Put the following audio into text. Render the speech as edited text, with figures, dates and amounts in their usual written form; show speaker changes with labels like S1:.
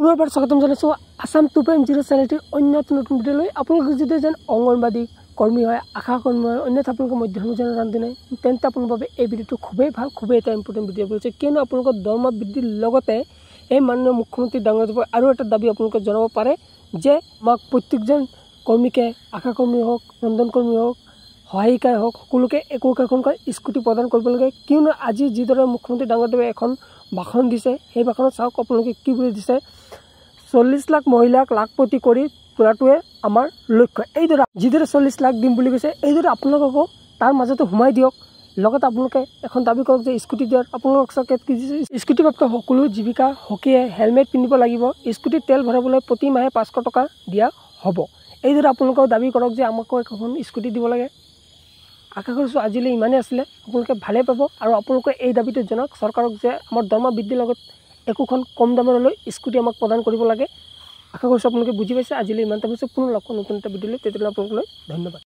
S1: পুনৰবাৰ স্বাগতম জনাইছোঁ আসাম 2.0 চেনেলটিৰ অন্য নতুন ভিডিঅ'লৈ। আপোনালোকে যদি যেন অংগনবাদী কৰ্মী হয়, আশা কৰ্মী হয়, অন্যথা আপোনালোকে মধ্যভোজীৰ ৰান্ধনি, তেন্তে আপোনাৰ বাবে এই ভিডিঅ'টো খুবেই ভাল, খুবেই এটা ইম্পৰ্টেণ্ট ভিডিঅ' কৰিছে। কিয়নো আপোনালোকৰ দৰমহা বৃদ্ধিৰ লগতে এই মাননীয় মুখ্যমন্ত্ৰী ডাঙৰীয়াদেৱে আৰু এটা দাবী আপোনালোকে জনাব পাৰে যে আমাক প্ৰত্যেকজন কৰ্মীকে, আশা কৰ্মী হওক, ৰন্ধন কৰ্মী হওক, সহায়িকাই হওক, সকলোকে একোখনকৈ স্কুটি প্ৰদান কৰিব লাগে। কিয়নো আজি যিদৰে মুখ্যমন্ত্ৰী ডাঙৰীয়াদেৱে এখন ভাষণ দিছে, সেই ভাষণত চাওক আপোনালোকে কি বুলি দিছে। 40 লাখ মহিলাক লাখপতি কৰি তোলাটোৱে আমাৰ লক্ষ্য। এইদৰে যিদৰে 40 লাখ দিম বুলি কৈছে, এইদৰে আপোনালোককো তাৰ মাজতে সোমাই দিয়ক। লগতে আপোনালোকে এখন দাবী কৰক যে স্কুটি দিয়ক। আপোনালোকক চাওক কি দিছে, স্কুটিপ্ৰাপ্ত সকলো জীৱিকা সখীয়ে হেলমেট পিন্ধিব লাগিব। স্কুটিত তেল ভৰাবলৈ প্ৰতি মাহে 500 টকা দিয়া হ'ব। এইদৰে আপোনালোকেও দাবী কৰক যে আমাকো এখন স্কুটি দিব লাগে। আশা কৰিছোঁ আজিলৈ ইমানেই আছিলে। আপোনালোকে ভালেই পাব আৰু আপোনালোকে এই দাবীটো জনাওক চৰকাৰক যে আমাৰ দৰমহা বৃদ্ধিৰ লগত একোখন কম দামলৈ স্কুটি আমাক প্ৰদান কৰিব লাগে। আশা কৰিছোঁ আপোনালোকে বুজি পাইছে। আজিলৈ ইমানটা হৈছে। পুনৰ লগ নতুন এটা ভিডিঅ'লৈ, তেতিয়ালৈ আপোনালোকলৈ ধন্যবাদ।